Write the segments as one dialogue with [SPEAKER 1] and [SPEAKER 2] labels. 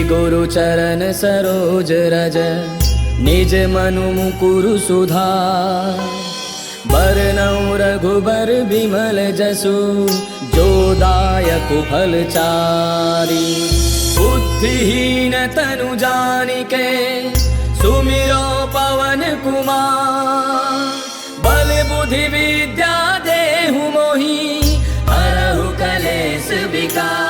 [SPEAKER 1] गुरु चरण सरोज रज निज मनु मुकुरु सुधार। बरनउँ रघुबर बिमल जसु जो दायकु फलचारी। बुद्धिहीन तनु जानिके सुमिरो पवन कुमार। बल बुद्धि विद्या देहु मोहि हरहु कलेश विकार।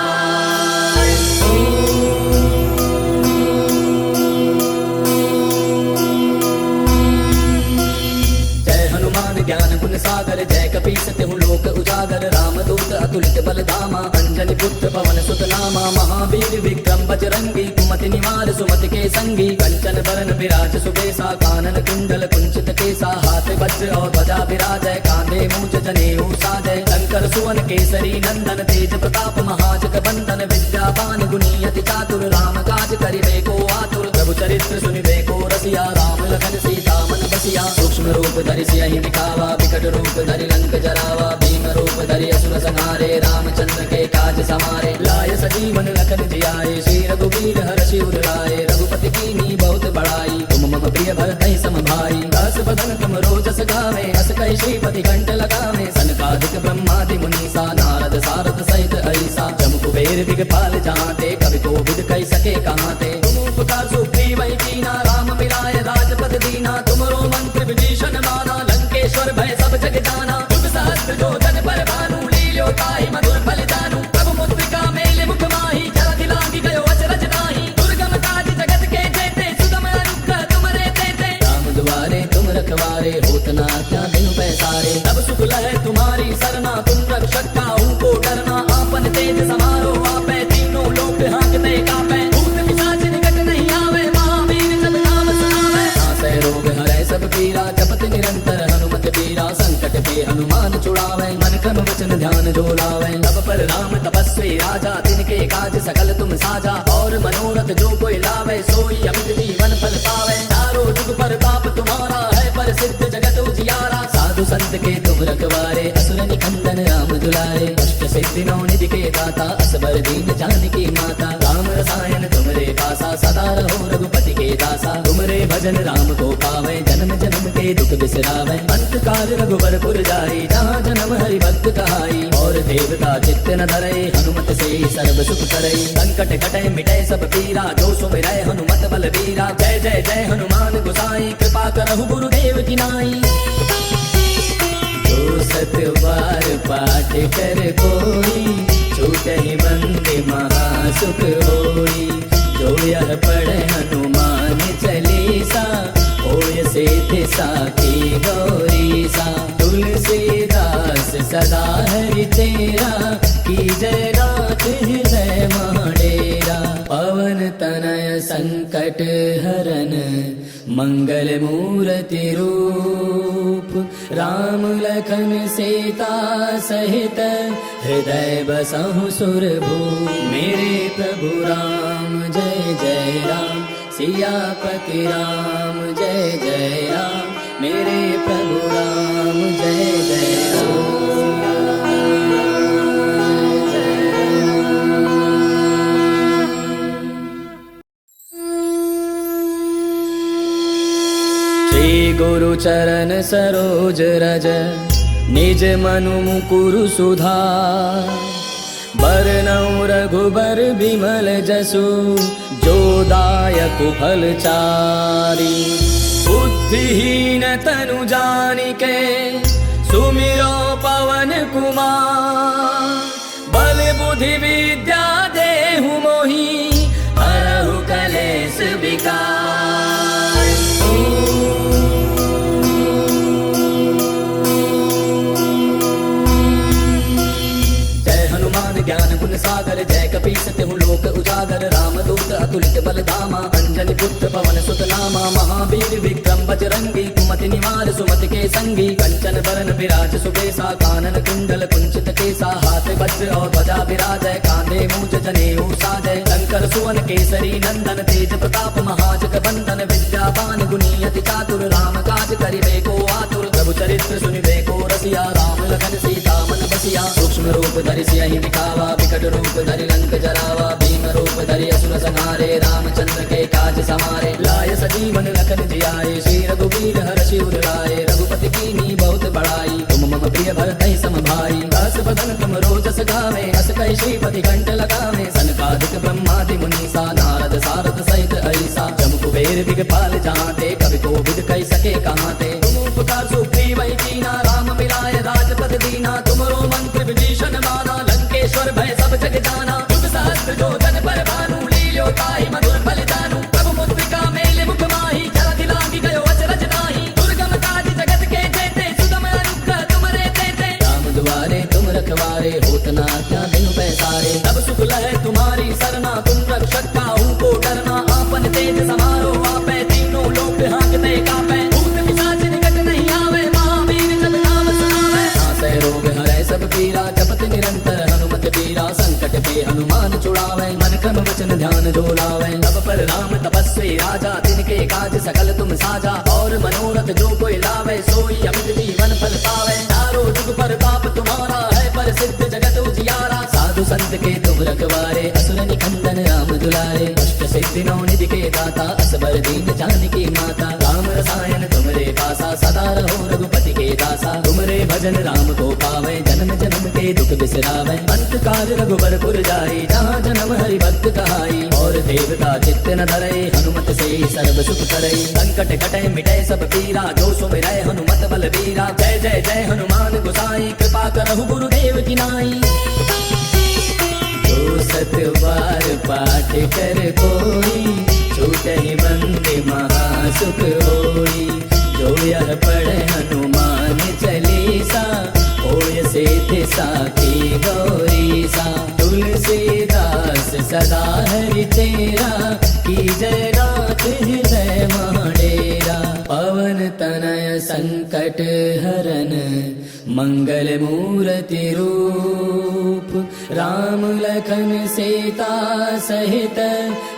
[SPEAKER 1] ज्ञान गुण सागर जय कपीस तिहु लोक उजागर। रामदूत अतुलित बल धामा अंजनी पुत्र पवन सुत नामा। महावीर विक्रम बजरंगी कुमति निवार सुमति के संगी। कंचन बरन विराज सुबेसा कानन कुंडल कुंचित केसा। हाथ वज्र और ध्वजा विराजय कांधे मूंज जनेऊ साजय। शंकर सुवन केसरी नंदन तेज प्रताप महाजग बंदन। विद्यावान गुणी अति चातुर राम काज करिबे को आतुर। प्रभु चरित्र सुनिबे को रसिया राम लखन सीता मन बसिया। सूक्ष्म रूप धरि सियहि दिखावा विकट रूप धरि लंक जरावा। भीम रूप धरि असुर संहारे रामचंद्र के काज समारे। लाय सजीवन लखन जियाए श्री रघुवीर हर्षि उर लाए। रघुपति कीन्ही बहुत बड़ाई तुम मम प्रिय भरतहि सम भाई। दास बदन तुम रोजस गावे हस कहि श्रीपति कंठ लगावे। सनकादिक ब्रह्मादि मुनीसा नारद सारद सहित ऐसा। जम कुबेर दिगपाल जहांते कवि कोविद कहि सके कहांते। तुम उपकार सुग्रीव कीना राम मिलाए राजपद दीना। तुमरो मंत्र विभीषण माना लंकेश्वर भय सब जग जाना। युग सहस्त्र जो जन पर भानु लील्यो ताहि मधुर फल जानू। प्रभु मुद्रिका मेले मुख माहि जलधि लांघि गयो अचरज नाही। दुर्गम काज जगत के जेते सुगम अनुग्रह तुमरे तेते। राम दुआरे तुम रखवारे होत न आज्ञा बिनु पैसारे। तब सुख लहै तुम्हारी सरना तुम रक्षक काहू को डरना। आपन तेज समारो आपै तीनों लोक हाँकते कापै। भूत पिशाच निकट नहीं आवे महावीर जब नाम सुनावे। नासै रोग हरै सब पीरा जपत निरंतर हनुमत बीरा। संकट पे हनुमान छुड़ावे मन क्रम वचन ध्यान जो लावे। तब पर राम तपस्वी राजा तिनके काज सकल तुम साजा। और मनोरथ जो कोई लावे सोई अमित जीवन फल पावे। चारों जुग परताप तुम्हारा है प्रसिद्ध जगत उजियारा। साधु संत के तुम रखवारे असुर निकंदन राम दुलारे। अष्ट सिद्धि नौ निधि के दाता असबर दीन जानकी माता। राम रसायन तुमरे पासा सदा रहो रघुपति के दासा। तुमरे भजन राम को पावे जन्म जन्म के दुख बिसरावे। अंत काल रघुबर जाई जहाँ जन्म हरि भक्त कहाई। और देवता चित्त न धरई हनुमत से सर्व सुख करई। संकट कटै मिटै सब पीरा जो सुमिरै हनुमत बल बीरा। जय जय जय हनुमान गोसाई कृपा करहु गुरुदेव की नाई। जो सत बार पाठ कर कोई छूटहि बंदे महासुख होई। जो यह पढ़े हनुमान चालीसा होय सिद्धि साखी गौरीसा। तुलसीदास सदा हरि तेरा की जय नाथ हृदय महडेरा। पवन तनय संकट हरन मंगल मूर्ति रूप। राम लखन सीता सहित हृदय बसहु सुरभूप। मेरे प्रभु राम जय जय राम सियापति राम जय जय राम। मेरे प्रभु राम जय जय राम। श्री गुरु चरण सरोज रज निज मनु मुकुरु सुधार। बरनउँ रघुबर बिमल जसु जो दायकु फलचारी। बुद्धिहीन तनु जानिके सुमिरो पवन कुमार। बल बुद्धि विद्या देहु मोहि हरहु कलेश विकार। ज्ञान गुण सागर जय कपीस तिहु लोक उजागर। रामदूत अतुलित बल धामा अंजनी पुत्र पवन सुत नामा। महावीर विक्रम बजरंगी कुमति निवार सुमति के संगी। कंचन बरन विराज सुबेसा कानन कुंडल कुंचित केसा। हाथ वज्र और ध्वजा विराजय कांधे मूंज जनेऊ साजय। शंकर सुवन केसरी नंदन तेज प्रताप महाजग बंदन। विद्यावान गुणी अति चातुर राम काज करिबे को आतुर। प्रभु चरित्र सुनिबे को रसिया राम लखन सीता मन बसिया। बसिया। सूक्ष्म रूप धरि सियहि दिखावा, विकट रूप धरि लंक जरावा। भीम रूप धरि असुर संहारे, रामचंद्र के काज समारे। लाय सजीवन लखन जियाए, श्री रघुवीर हर्षि उर लाए। रघुपति कीन्ही बहुत बड़ाई, तुम मम प्रिय भरतहि सम भाई। दास बदन तुम रोजस गावे, अस कहि श्रीपति कंठ लगावे। सनकादिक ब्रह्मादि मुनीसा, नारद सारद सहित ऐसा। जम कुबेर दिगपाल जहांते, कवि कोविद कहि सके कहांते। तुम उपकार सुग्रीवहि कीना, राम मिलाय राजपद दीना। तुमरो मंत्र विभीषण माना, लंकेश्वर भय सब जग जाना। युग सहस्त्र जो जन पर भानु, लील्यो ताहि मधुर फल जानू। प्रभु मुद्रिका मेले मुख माहि, जलधि लांघि गयो अचरज नाहि। दुर्गम काज जगत के जेते, सुगम अनुग्रह तुमरे तेते। राम दुआरे तुम रखवारे, होत न आज्ञा बिनु पैसारे। तब सुख लहै तुम्हारी सरना, तुम रक्षक काहू को डरना। आपन तेज समारो आपै, तीनों लोक हाँकते कापै। भूत पिशाच निकट नहीं आवे, महावीर जब नाम सुनावे। नासै रोग हरै सब पीरा, जपत निरंतर हनुमत बीरा। संकट पे हनुमान छुड़ावे, मन क्रम वचन ध्यान जो लावे। तब पर राम तपस्वी राजा, तिनके काज सकल तुम साजा। और मनोरथ जो कोई लावे, सोई अमित जीवन फल पावे। चारों जुग पर ताप तुम्हारा है, प्रसिद्ध जगत उजियारा। साधु संत के तुम रखवारे, असुर निकंदन राम दुलारे। अष्ट सिद्धि नौ निधि के दाता, असबर दीन जानकी माता। राम रसायन तुमरे पासा, सदा रहो रघुपति के दासा। तुमरे भजन राम को पावे, जन्म जन्म के दुख बिसरावे। अंत काल रघुबर पुर जाई, जहाँ जन्म हरि भक्त कहाई। और देवता चित्त न धरई, हनुमत से सर्व सुख करई। संकट कटै मिटै सब पीरा, जो सुमिरै हनुमत बल बीरा। जय जय जय हनुमान गोसाई, कृपा करहु गुरुदेव की नाई। जो सत बार पाठ कर कोई, छूटहि बंदे महासुख होई। जो यह पढ़े हनुमान चालीसा, होय सिद्धि साखी गौरीसा। तुलसीदास सदा हरि तेरा, की जय नाथ हृदय महडेरा। पवन तनय संकट हरन, मंगल मूर्ति रूप। राम लखन सीता सहित,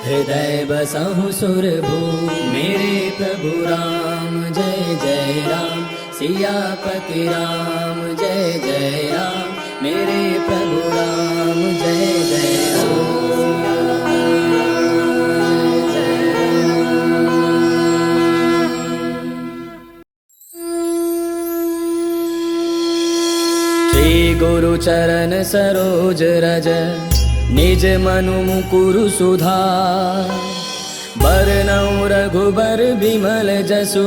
[SPEAKER 1] हृदय बसहु सुरभूप। मेरे प्रभु राम जय जय राम, सियापति राम जय जय राम। मेरे प्रभु राम जय जय राम, श्री गुरु चरण सरोज रज, निज मनु मुकुरु सुधार। बरनउँ रघुबर बिमल जसु,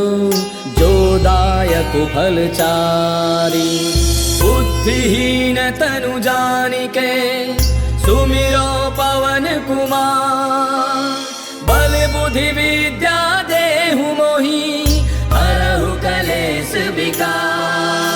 [SPEAKER 1] जो दायक फल चारि। बुद्धिहीन तनु जानिके, सुमिरो पवन कुमार। बल बुद्धि विद्या देहु मोहि, हरहु कलेश विकार।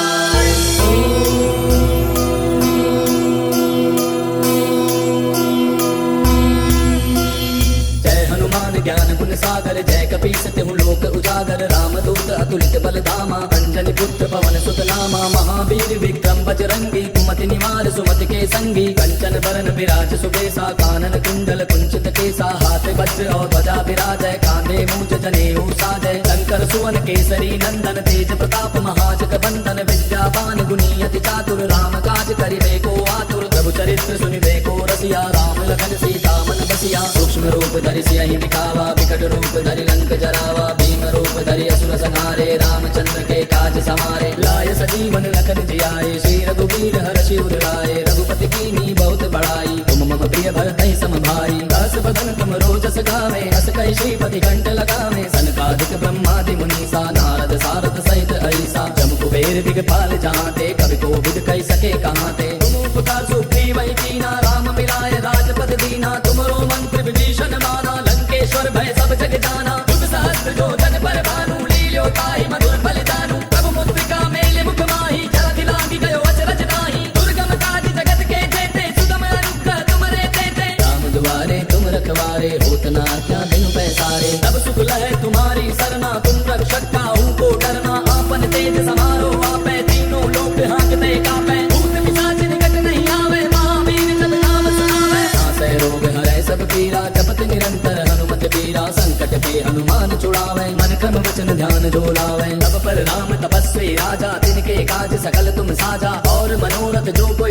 [SPEAKER 1] ज्ञान गुण सागर, जय कपीस तिहु लोक उजागर। रामदूत अतुलित बल धामा, अंजनी पुत्र पवन सुत नामा। महावीर विक्रम बजरंगी, कुमति निवार सुमति के संगी। कंचन बरन विराज सुबेसा, कानन कुंडल कुंचित केसा। हाथ वज्र और ध्वजा विराजय, कांधे मूंज जनेऊ साजय। शंकर सुवन केसरी नंदन, तेज प्रताप महाजग बंदन। विद्यावान गुणी अति चातुर, राम काज करिबे को आतुर। प्रभु चरित्र सुनिबे को रसिया, राम लखन सीता मन बसिया। सूक्ष्म रूप धरि सियहि दिखावा, विकट रूप धरि लंक जरावा। भीम रूप धरि असुर संहारे, रामचंद्र के काज समारे। लाय सजीवन लखन जियाए, श्री रघुवीर हर्षि उर लाए। रघुपति कीन्ही बहुत बड़ाई, तुम मम प्रिय भरतहि सम भाई। दास बदन तुम रोजस गावे, अस कहि श्रीपति कंठ लगावे। सनकादिक ब्रह्मादि मुनीसा, नारद सारद सहित ऐसा। जम कुबेर दिगपाल जहांते, कवि कोविद कहि सके कहांते। तुम उपकार सुग्रीवहि कीना, राम मिलाय राजपद दीना। तुमरो मंत्र विभीषण माना, लंकेश्वर भय सब जग जाना। युग सहस्त्र जो जन पर भानु, लील्यो ताहि मधुर फल जानू। प्रभु मुद्रिका मेले मुख माहि, जलधि लांघि गयो अचरज नाहि। दुर्गम काज जगत के जेते, सुगम अनुग्रह तुमरे तेते। राम दुआरे तुम रखवारे, होत न आज्ञा बिनु पैसारे। तब सुख लहै तुम्हारी सरना, तुम रक्षक काहू को डरना। आपन तेज समारो आपै, तीनों लोक हाँकते कापै। भूत पिशाच निकट नहीं आवे, महावीर जब नाम सुनावे। नासै रोग हरै सब पीरा, जपत निरंतर हनुमत बीरा। संकट पे हनुमान छुड़ावे, मन क्रम वचन ध्यान जो लावे। तब पर राम तपस्वी राजा, तिनके काज सकल तुम साजा। और मनोरथ जो कोई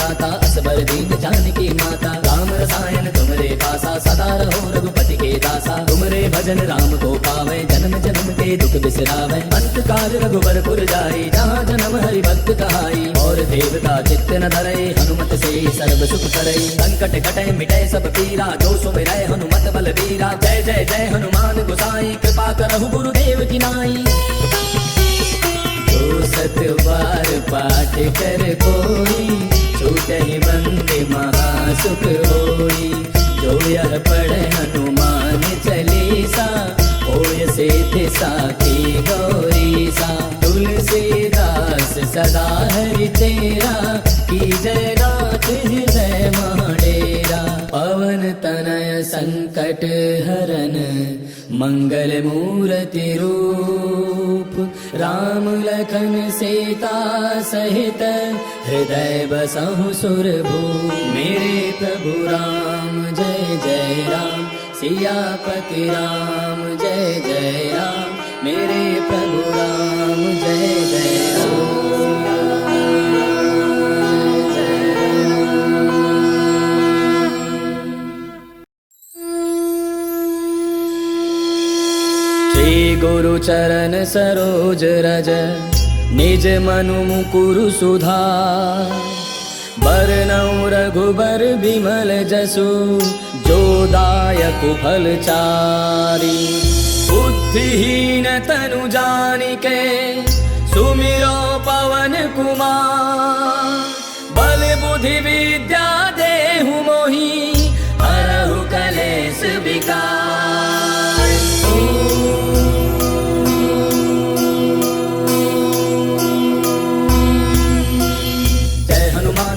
[SPEAKER 1] दाता असबर दीन जानकी माता। राम रसायन तुमरे पासा सदा रहो रघुपति के दासा। तुमरे भजन राम को पावे जन्म जन्म के दुख बिसरावे। अंत काल रघुबरपुर जाई जहाँ जन्म हरि भक्त कहाई। और देवता चित्त न धरे हनुमत से सर्व सुख करे। संकट कटे मिटे सब पीरा जो सुमिरै हनुमत बलबीरा। जय जय जय हनुमान गोसाई कृपा करहु गुरुदेव की नाई। जो सत बार पाठ कर कोई छूटहि बंदे महासुख होई। जो यह पढ़े हनुमान चालीसा होय सिद्धि साखी गौरीसा। तुलसीदास सदा हरि तेरा कीजय नाथ हृदय महडेरा। पवन तनय संकट हरन मंगल मूर्ति रूप। राम लखन सीता सहित हृदय बसहु सुरभूप। मेरे प्रभु राम जय जय राम सियापति राम जय जय राम। मेरे प्रभु राम जय जय राम। श्री गुरु चरण सरोज रज निज मनु मुकुरु सुधार। बरनउँ रघुबर बिमल जसु जो दायक फल चारि। बुद्धिहीन तनु जानिके सुमिरो पवन कुमार। बल बुद्धि विद्या देहु मोहि हरहु कलेश विकार।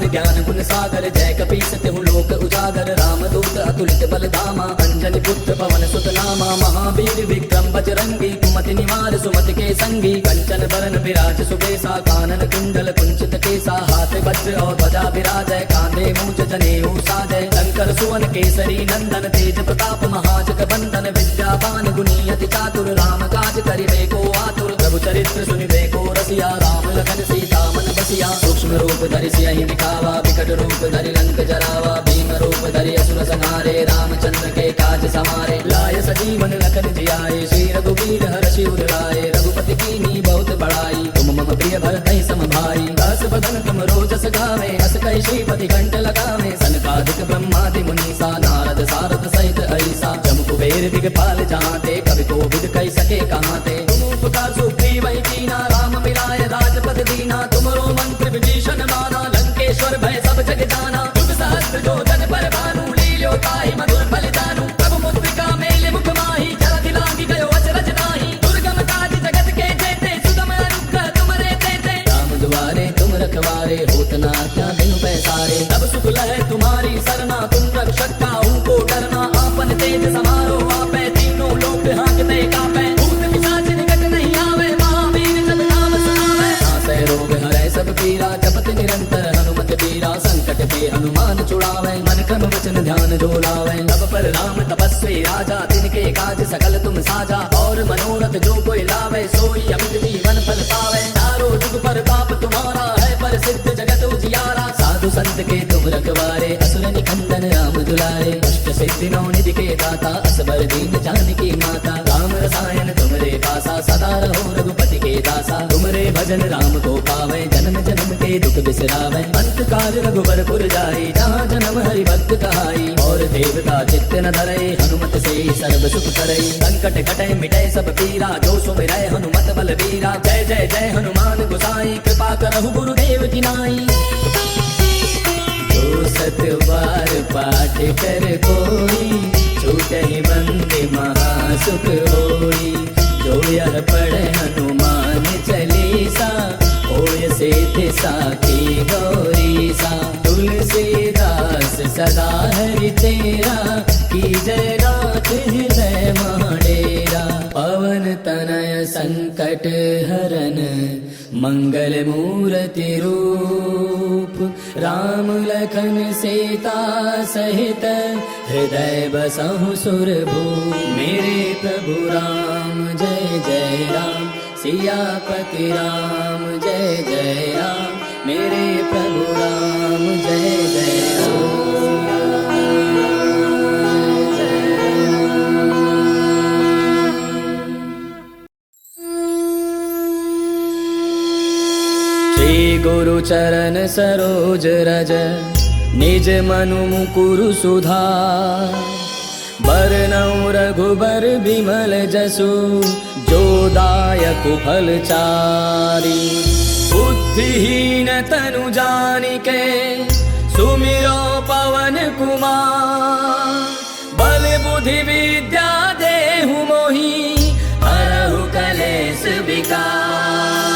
[SPEAKER 1] ज्ञान गुण सागर जय कपीस तिहु लोक उजागर। राम दूत अतुलित बल धामा अंजनी पुत्र पवन सुत नामा। महावीर विक्रम बजरंगी कुमति निवार सुमति के संगी। कंचन बरन विराज सुबेसा कानन कुंडल कुंचित केसा। हाथ वज्र और ध्वजा विराजय कांधे मूंज जनेऊ साजय। शंकर सुवन केसरी नंदन तेज प्रताप महाजग बंदन। विद्यावान गुणी अति चातुर राम काज करिबे को आतुर। प्रभु चरित्र सुनिबे को रसिया राम लखन सीता मन बसिया। सूक्ष्म रूप धरि सियहि दिखावा विकट रूप धरि लंक जरावा। भीम रूप धरि असुर संहारे रामचंद्र के काज समारे। लाय सजीवन लखन जियाए श्री रघुवीर हर्षि उर लाए। रघुपति कीन्ही बहुत बड़ाई तुम मम प्रिय भरतहि सम भाई। दास बदन तुम रोजस गावे हस कहि श्रीपति कंठ लगावे। सनकादिक ब्रह्मादि मुनीसा नारद सारद सहित ऐसा। जम कुबेर दिगपाल जहाँते कवि कोविद कहि सके कहाँते। तुम उपकार सुग्रीव कीना राम मिलाय राजपद दीना। तुमरो मंत्र विभीषण माना लंकेश्वर भय सब जग जाना। युग सहस्त्र जो जन पर भानु लील्यो ताहि मधुर फल जानू। प्रभु मुद्रिका मेले मुख माहि जलधि लांघि गयो अचरज नाही। दुर्गम काज जगत के जेते सुगम अनुग्रह तुमरे तेते। राम दुआरे तुम रखवारे होत न आज्ञा बिनु पैसारे। तब सुख लहै तुम्हारी सरना तुम रक्षक काहू को डरना। आपन तेज समारो आपै तीनों लोक हाँकते कापै। भूत पिशाच निकट नहीं आवे महावीर जब नाम सुनावे। नासै रोग हरै सब पीरा जपत निरंतर हनुमत बीरा। संकट पे हनुमान छुड़ावे मन क्रम वचन ध्यान जो लावे। तब पर राम तपस्वी राजा तिनके काज सकल तुम साजा। और मनोरथ जो कोई लावे सोई अमित जीवन फल पावे। चारों जुग परताप तुम्हारा है प्रसिद्ध जगत उजियारा। साधु संत के तुम रखवारे असुर निकंदन राम दुलारे। अष्ट सिद्धि नौ निधि के दाता असबर दीन जानकी माता। राम रसायन तुमरे पासा सदा रहो रघुपति के दासा। तुमरे भजन राम को पावे जन्म जन्म के दुख बिसरावे। अंत काल रघुबरपुर जाई जहाँ जन्म हरि भक्त कहाई। और देवता चित्त न धरे हनुमत से सर्व सुख करे। संकट कटे मिटे सब पीरा जो सुमिरै हनुमत बलबीरा। जय जय जय हनुमान गोसाई कृपा करहु गुरुदेव की नाई। जो सत बार पाठ कर कोई छूटहि बंदे महासुख होई। जो यह पढ़े हनुमान चालीसा होय सिद्धि साखी गौरीसा। तुलसीदास सदा हरि तेरा कीजय नाथ हृदय महडेरा। पवन तनय संकट हरन मंगल मूर्ति रूप। राम लखन सीता सहित हृदय बसहु सुरभूप। मेरे प्रभु राम जय जय राम सियापति राम जय जय राम। मेरे प्रभु राम जय जय राम। श्री गुरु चरण सरोज रज निज मनु मुकुरु सुधार। बरनउँ रघुबर बिमल जसु जो दायक फलचारी। बुद्धिहीन तनु जानिके सुमिरो पवन कुमार। बल बुद्धि विद्या देहु मोहि हरहु कलेश विकार।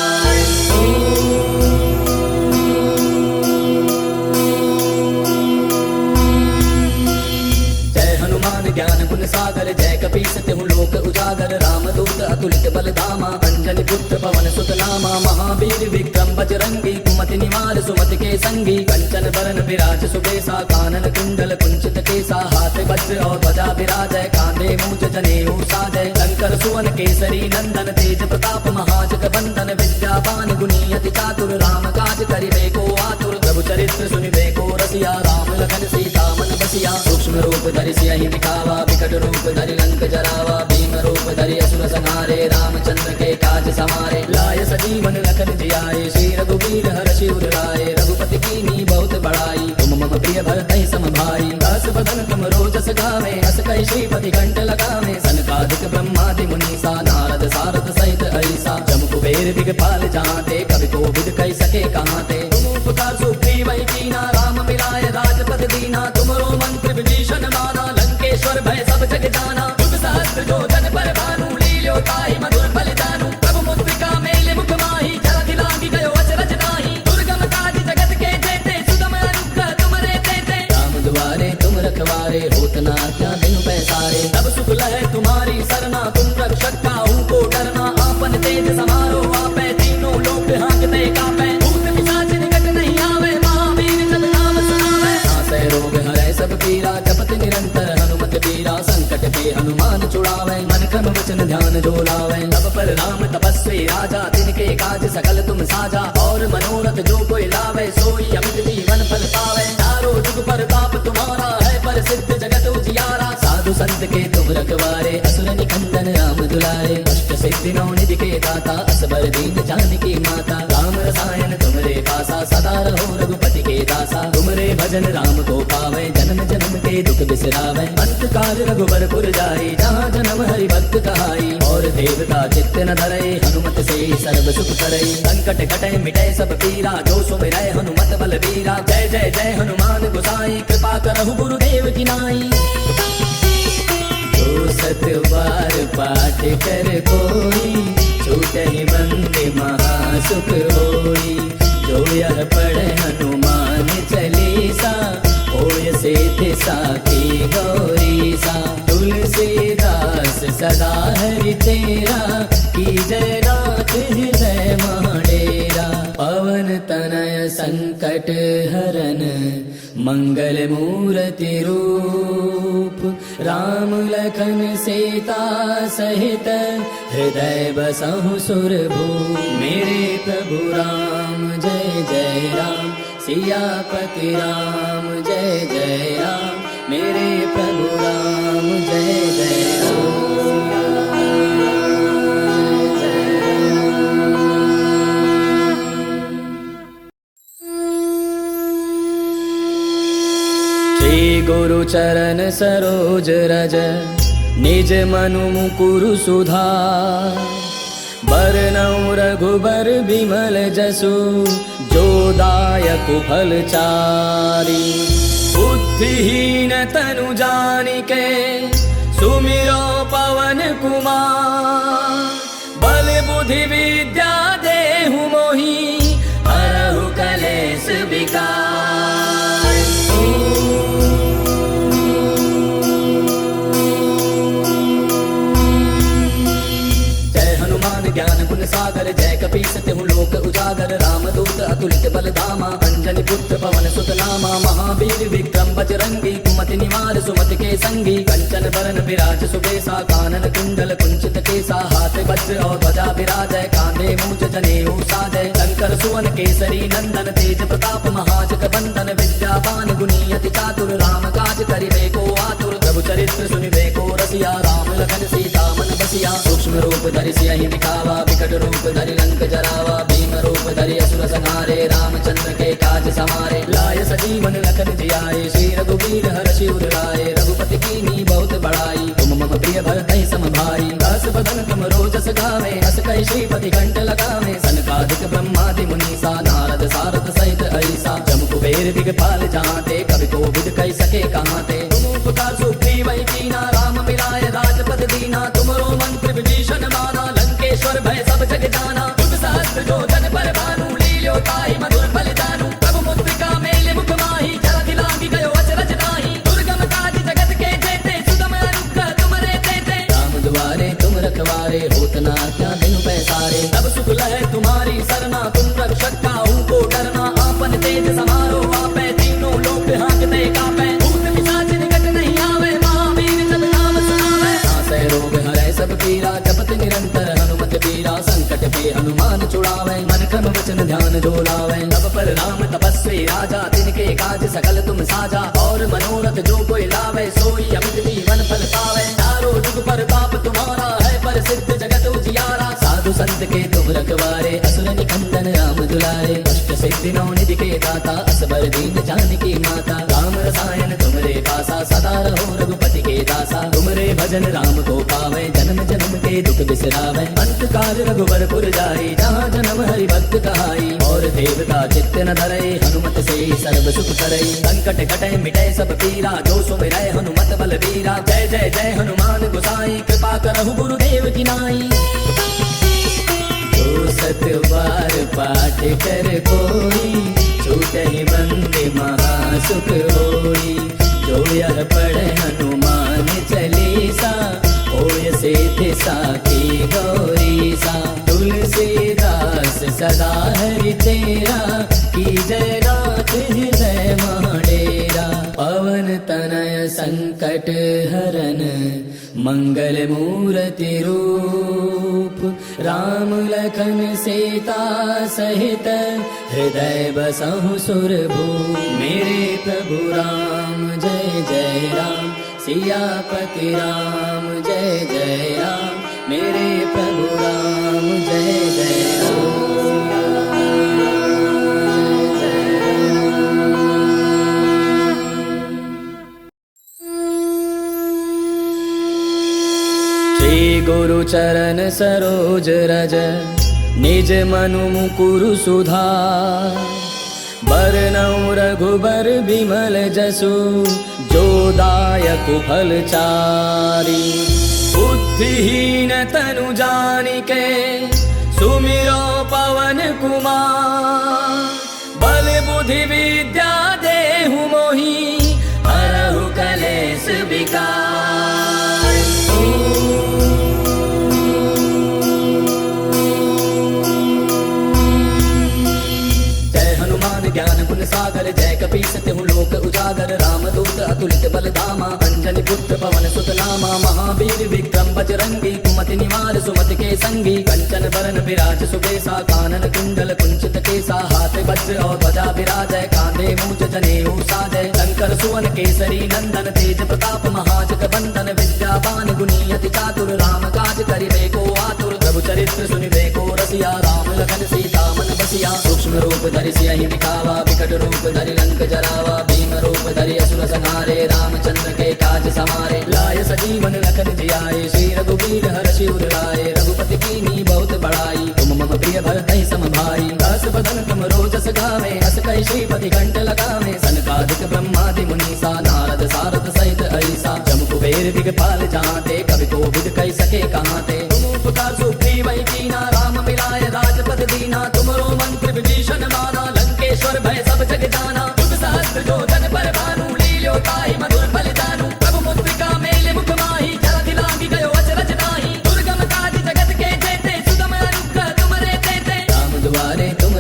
[SPEAKER 1] ज्ञान गुण सागर जय कपीस तिहु लोक उजागर। रामदूत अतुलित बल धामा अंजनी पुत्र पवन सुत नामा। महावीर विक्रम बजरंगी कुमति निवार सुमति के संगी। कंचन बरन विराज सुबेसा कानन कुंडल कुंचित केसा। हाथ वज्र और ध्वजा विराजय कांधे मूंज जनेऊ साजय। शंकर सुवन केसरी नंदन तेज प्रताप महाजग बंदन। विद्यावान गुणी अति चातुर राम काज करिबे को आतुर। प्रभु चरित्र सुनिबे को रसिया राम लखन सीता मन बसिया। सूक्ष्म रूप धरि सियहि दिखावा विकट रूप धरि लंक जरावा। भीम रूप धरि असुर संहारे रामचंद्र के काज समारे। लाय सजीवन लखन जियाए श्री रघुवीर हर्षि उर लाए। रघुपति कीन्ही बहुत बड़ाई तुम मम प्रिय भरतहि सम भाई। दास बदन तुम रोजस गावे अस कहि श्रीपति कंठ लगावे। सनकादिक ब्रह्मादि मुनीसा नारद सारद सहित ऐसा। जम कुबेर दिगपाल जहाँते कवि कोविद कहि सके कहाँते। तुम उपकार सुग्रीव कीना राम मिलाय राजपद दीना। तुमरो मंत्र विभीषण माना लंकेश्वर भय सब जग जाना। युग सहस्त्र जो जन पर भानु लील्यो ताहि मधुर फल जानू। प्रभु मुद्रिका मेले मुख माहि जलधि लागी गयो अचरज नाही। दुर्गम काज जगत के जेते सुगम अनुग्रह तुमरे तेते। राम दुआरे तुम रखवारे होत न आज्ञा बिनु पैसारे। तब सुख लहै तुम्हारी सरना तुम रक्षक काहू को डरना। आपन तेज समारो आपै तीनों लोक हाँकते कापै। भूत पिशाच निकट नहीं आवे महावीर जब नाम सुनावे। नासै रोग हरै सब पीरा जपत निरंतर हनुमत बीरा। संकट के हनुमान छुड़ावे मन क्रम वचन ध्यान जो लावे। तब पर राम तपस्वी राजा तिनके काज सकल तुम साजा। और मनोरथ जो कोई लावे सोई अमित जीवन फल पावे। चारों जुग परताप तुम्हारा है प्रसिद्ध जगत उजियारा। साधु संत के तुम रखवारे असुर निकंदन राम दुलारे। अष्ट सिद्धि नौ निधि के दाता असबर दीन जानकी माता। राम रसायन तुमरे पासा सदा रहो रघुपति के दासा। तुमरे भजन राम को पावे जन्म जन्म के दुख बिसरावे। अंत काल रघुबर पुर जाई जहाँ जन्म हरि भक्त कहाई। और देवता चित्त न धरई हनुमत से सर्व सुख करई। संकट कटै मिटै सब पीरा जो सुमिरै हनुमत बल बीरा। जय जय जय हनुमान गोसाई कृपा करहु गुरुदेव की नाई। जो सत बार पाठ कर कोई छूटहि बंदे महासुख होई। जो यह पढ़े हनुमान चालीसा होय सिद्धि साखी गौरीसा। तुलसीदास सदा हरि तेरा कीजय नाथ हृदय महडेरा। पवन तनय संकट हरन मंगल मूर्ति रूप। राम लखन सीता सहित हृदय बसहु सुरभूप। मेरे प्रभु राम जय जय राम सियापति राम जय जय राम। मेरे प्रभु राम जय जय राम। श्री गुरु चरण सरोज रज निज मनु मुकुरु सुधार। बरनउँ रघुबर बिमल जसु जो दायक फलचारी। बुद्धिहीन तनु जानिके सुमिरो पवन कुमार। बल बुद्धि विद्या देहु मोहि हरहु कलेश विकार। ज्ञान गुण सागर जय कपीस तिहु लोक उजागर। उजागर रामदूत अतुलित बल धामा अंजनी पुत्र पवन सुत नामा महावीर विक्रम बजरंगी कुमति निवार सुमति के संगी कंचन बरन विराज सुबेसा कानन कुंडल कुंचित केसा हाथ वज्र और ध्वजा विराजय कांधे मूंज जनेऊ साजय शंकर सुवन केसरी नंदन तेज प्रताप महाजग बंदन विद्यावान गुणी अति चातुर राम काज करिबे को आतुर प्रभु चरित्र सुनिबे को रसिया राम लखन सीता मन बसिया सूक्ष्म रूप धरि सियहि दिखावा विकट रूप धरि लंक जरावा भीम रूप धरि असुर संहारे रामचंद्र के काज समारे लाय सजीवन लखन जियाए श्री रघुवीर हर्षि उर लाए रघुपति कीन्ही बहुत बड़ाई तुम मम प्रिय भरतहि सम भाई दास बदन तुम रोजस गावे हस कहि श्रीपति घंट लगावे सनकादिक ब्रह्मादि मुनीसा नारद सारद सहित ऐसा जम कुबेर दिगपाल जहांते कवि कोविद कहि सके कहांते तुम उपकार सुग्रीव कीना राम मिलाय राजपद दीना तुमरो मंत्र विभीषण माना लंकेश्वर भय सब जग जाना तुम सहस्त्र जो जन पर भानु लील्यो ताहि मधुर फल जानू प्रभु मुद्रिका मेले मुख माही जलधि लागी गयो अचरज नाही दुर्गम काज जगत के जेते सुगम अनुग्रह तुमरे तेते राम दुआरे तुम रखवारे होत न क्या बिनु पैसारे तब सुख लहै तुम्हारी सरना तुम रक्षक काहू को डरना आपन तेज समारो आपै तीनों लोक हाँकते कापै भूत पिशाच निकट नहीं आवे महावीर जब नाम सुनावे नासै रोग हरै सब पीरा जपत निरंतर हनुमत पीरा संकट पे हनुमान छुड़ावे मन क्रम वचन ध्यान जो लावे तब पर राम तपस्वी राजा तिनके काज सकल तुम साजा और मनोरथ जो कोई लावे सोई अमित जीवन फल पावे चारों जुग पर ताप तुम्हारा है पर सिद्ध जगत उजियारा साधु संत के तुम रखवारे असुर निकंदन राम दुलारे अष्ट सिद्धि नौ निधि के दाता असबर दीन जानकी माता राम रसायन तुमरे पासा सदा रहो रघुपति के दासा तुमरे भजन राम को पावे जन्म जन्म के दुख बिसरावे अंत काल रघुवर पुर जाई जहाँ जन्म हरि भक्त कहाई और देवता चित्त न धरई हनुमत से सर्व सुख करई संकट कटै मिटै सब पीरा जो सुमिरै हनुमत बल वीरा जय जय जय हनुमान गोसाई कृपा करहु गुरुदेव की नाई जो सत बार पाठ कर कोई छूटहि बंदे महासुख होई जो यह पढ़े हनुमान चालीसा होय सिद्धि साखी गौरी सा तुलसीदास सदा हरि तेरा की जय नाथ हृदय महाडेरा पवन तनय संकट हरन मंगल मूर्ति रूप राम लखन सीता सहित हृदय बसहु सुरभूप मेरे प्रभु राम जय जय राम सियापति राम जय जय राम मेरे प्रभु राम जय जय श्री गुरु चरण सरोज रज निज मनु मुकुरु सुधार बरनउँ रघुबर बिमल जसु जो दायक फल चारी बुद्धिहीन तनु जानिके सुमिरो पवन कुमार बल बुद्धि विद्या देहु मोहि हरहु कलेश विकार ज्ञान गुण सागर जय कपीस तिहु लोक उजागर रामदूत अतुलित बल धामा अंजनी पुत्र पवन सुत नामा महावीर विक्रम बजरंगी कुमति निवार सुमति के संगी कंचन बरन विराज सुबेसा कानन कुंडल कुंचित केसा हाथ वज्र और ध्वजा विराजय कांधे मूंज जनेऊ साजय शंकर सुवन केसरी नंदन तेज प्रताप महाजग बंदन विद्यावान गुणी अति चातुर राम काज करिबे को आतुर प्रभु चरित्र सुनिबे को रसिया राम लखन सीता मन बसिया सूक्ष्म रूप धरि सियहि दिखावा विकट रूप धरि लंक जरावा भीम रूप धरि असुर संहारे रामचंद्र के काज समारे लाय सजीवन लखन जियाए श्री रघुवीर हर्षि उर लाए रघुपति कीन्ही बहुत बड़ाई तुम मम प्रिय भरतहि सम भाई दास बदन तुम रोजस गावे हस कहि श्रीपति घंट लगावे सनकादिक ब्रह्मादि मुनीसा नारद सारद सहित ऐसा जम कुबेर दिगपाल जहांते कवि कोविद कहि सके कहांते तुम उपकार सुग्रीव कीना राम मिलाय राजपद दीना तुमरो मंत्र विभीषण माना लंकेश्वर भय सब जग जाना तुम सहस्त्र जो जन पर भानु लील्यो ताहि मधुर फल जानू प्रभु मुद्रिका मेले मुख माही जलधि लागी गयो अचरज नाही दुर्गम काज जगत के जेते सुगम अनुग्रह तुमरे तेते राम दुआरे तुम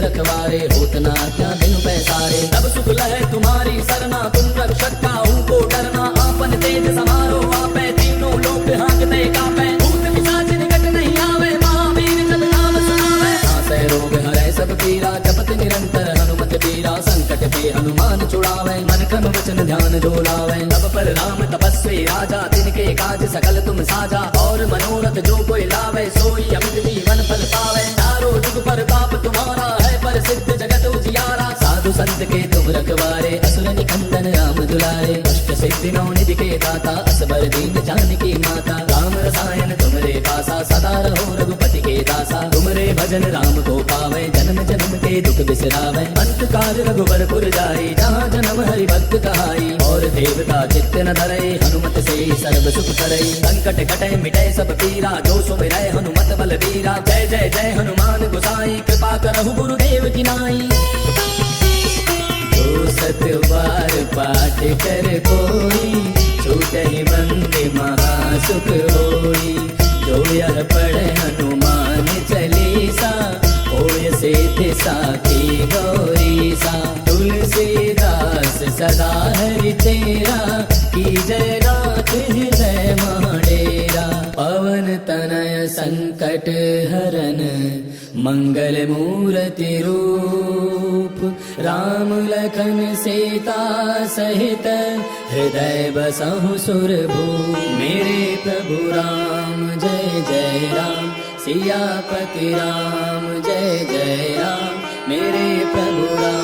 [SPEAKER 1] जो लावे। तब पर राम तपस्वी राजा, तिनके काज सकल तुम साजा। और मनोरथ जो कोई लावे, सोई अमित जीवन फल पावे। चारों जुग पर ताप तुम्हारा है, पर सिद्ध जगत उजियारा। साधु संत के तुम रखवारे, असुर निकंदन राम दुलारे। अष्ट सिद्धि नौ निधि के दाता, असबर दीन जानकी माता। राम रसायन तुमरे पासा, सदा रहो रघुपति के दासा। तुमरे भजन राम को पावे, जन्म जन्म के दुख बिसरावे। अंत काल रघुबरपुर जाई, जहाँ जन्म हरि भक्त कहाई। और देवता चित्त न धरई, हनुमत से सर्व सुख करई। संकट कटे मिटे सब पीरा, जो सुमिरै हनुमत बल बीरा। जय जय जय हनुमान गोसाई, कृपा करहु गुरुदेव की नाई। जो सत बार पाठ कर कोई, छूटहि बंदे महासुख होई। जो यह पढ़े हनुमान चालीसा, होय सिद्धि साखी गौरीसा। तुलसीदास सदा हरि तेरा, की जय नाथ हृदय महाडेरा। पवन तनय संकट हरन, मंगल मूर्ति रूप। राम लखन सीता सहित, हृदय बसहु सुरभूप। मेरे प्रभु राम जय जय राम, सियापति राम जय जय राम। मेरे प्रभु राम